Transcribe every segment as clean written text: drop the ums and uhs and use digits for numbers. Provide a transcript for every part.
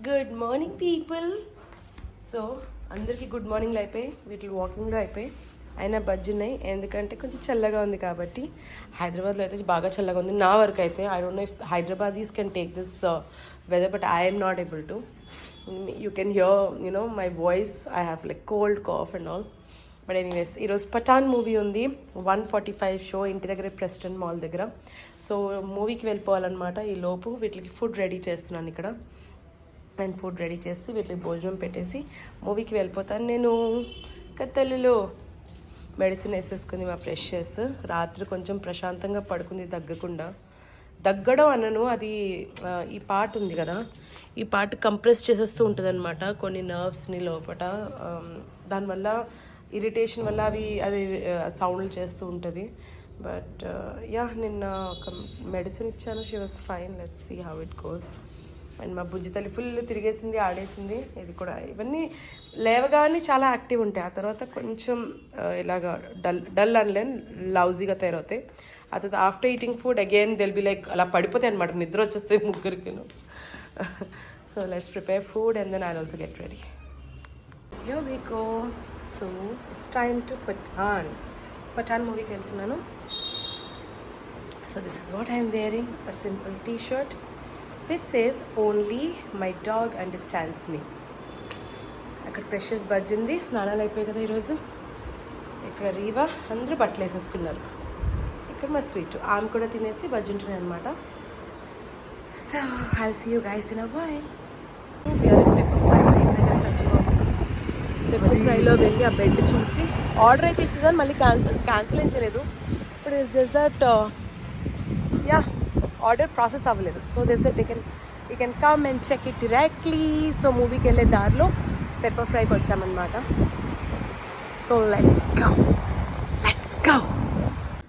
Good morning people. So అందరికీ good మార్నింగ్లో అయిపోయి వీటిలో వాకింగ్లో అయిపోయి అయినా బజ్జున్నాయి, ఎందుకంటే కొంచెం చల్లగా ఉంది కాబట్టి. హైదరాబాద్లో అయితే బాగా చల్లగా ఉంది నా వరకు అయితే. I don't know if Hyderabadis can take this weather, but I'm not able to. You can hear my voice. I have like cold cough and all. But anyways, ఈరోజు పఠాన్ మూవీ ఉంది. 1:45 షో ఇంటి దగ్గర ప్రెస్టన్ మాల్ దగ్గర. So మూవీకి వెళ్ళిపోవాలన్నమాట. ఈ లోపు వీటికి food ready చేస్తున్నాను ఇక్కడ. అండ్ ఫుడ్ రెడీ చేసి వీటికి భోజనం పెట్టేసి మూవీకి వెళ్ళిపోతాను నేను. కత్తెల్లులో మెడిసిన్ వేసేసుకుంది మా ప్రెషర్స్. రాత్రి కొంచెం ప్రశాంతంగా పడుకుంది, దగ్గడం అనను, అది ఈ పార్ట్ ఉంది కదా, ఈ పార్ట్ కంప్రెస్ చేసేస్తూ ఉంటుంది అనమాట కొన్ని నర్వ్స్ని లోపల. దానివల్ల ఇరిటేషన్ వల్ల అది సౌండ్లు చేస్తూ ఉంటుంది. బట్ యా, నిన్న ఒక మెడిసిన్ ఇచ్చాను. She was fine. Let's see how it goes. And మా బుజ్జి తల్లి ఫుల్ తిరిగేసింది, ఆడేసింది. ఇది కూడా ఇవన్నీ లేవగానే చాలా యాక్టివ్ ఉంటాయి, ఆ తర్వాత కొంచెం ఇలాగా డల్ అనలేని లౌజీగా తయారవుతాయి. ఆ తర్వాత after eating food again they'll be like అలా పడిపోతాయి అనమాట, నిద్ర వచ్చేస్తాయి ముగ్గురికి. So let's prepare food and then I also get ready. Here we go. So it's time to Pathaan మూవీకి వెళ్తున్నాను. So this is what I'm wearing, a simple T shirt which says only my dog understands me. అక్కడ pressures బజ్జింది, స్నానాలు అయిపోయాయి కదా ఈరోజు. ఇక్కడ రీవా అందరూ బట్టలు వేసేసుకున్నారు. ఇక్కడ మా స్వీట్ ఆమె కూడా తినేసి బజ్జింటున్నాయి అనమాట. So I'll see you guys in a while. Pepper fry pepper ఫ్రైలో వెళ్ళి ఆ బెడ్ చూసి ఆర్డర్ అయితే ఇచ్చేసాను, మళ్ళీ క్యాన్సిల్ ఏం చేయలేదు. But it's just that yeah, order process అవ్వలేదు. So this you can come and check it directly. So మూవీకి వెళ్ళే దారిలో పెప్పర్ ఫ్రైకి వచ్చామన్నమాట. So let's go.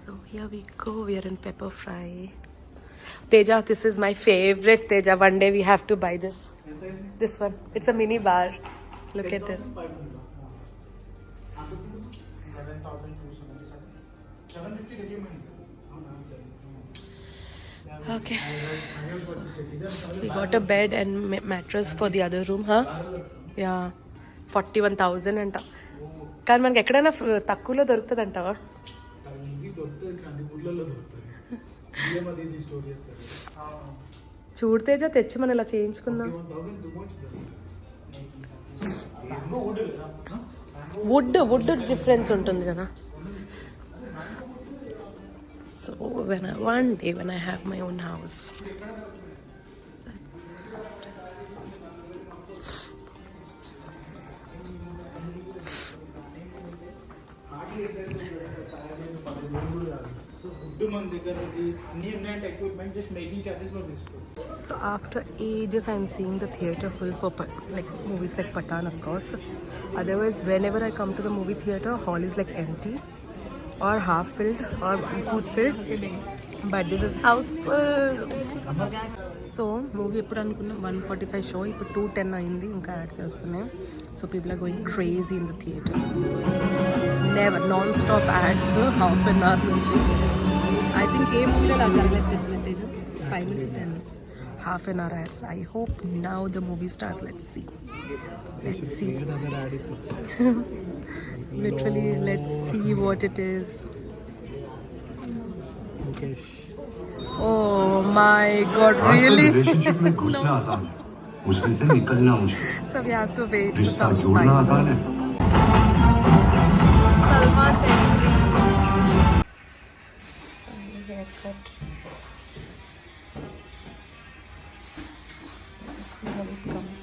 So here we go, we are in pepper fry. Teja, this is my favorite, Teja. One day we have to buy this one. It's a mini bar. Look at this. Okay, so we got a bed and mattress for the other room, huh? Yeah, 41,000 anta. కానీ మనకి ఎక్కడైనా తక్కువలో దొరుకుతుంది అంటావా? చూడు తేజ, తెచ్చి మనం ఇలా చేయించుకుందాం. వుడ్ డిఫరెన్స్ ఉంటుంది కదా. So one day when I have my own house, so after ages I'm seeing the theatre full for like movies like Pathan, of course. Otherwise whenever I come to the movie theatre, hall is like empty or half filled or one-fourth filled, but this is house full. So movie ఎప్పుడు అనుకున్నాం 1:45 show, ఇప్పుడు 2:10 అయింది, ఇంకా ads వస్తున్నాయి. So people are going crazy in the theatre. Never non stop ads half an hour నుంచి. I think ఏ మూవీలో అలా జరగలేదు కదా Teja. 5 minutes 10 minutes, half an hour ads. I hope now the movie starts. Let's see. Literally, let's see what it is. Oh my God, really? Relationship में घुसना आसान है, उसमें से निकलना मुश्किल. So we have to wait. रिश्ता जोड़ना आसान है. Salman Khan. Haircut. Let's see how it comes.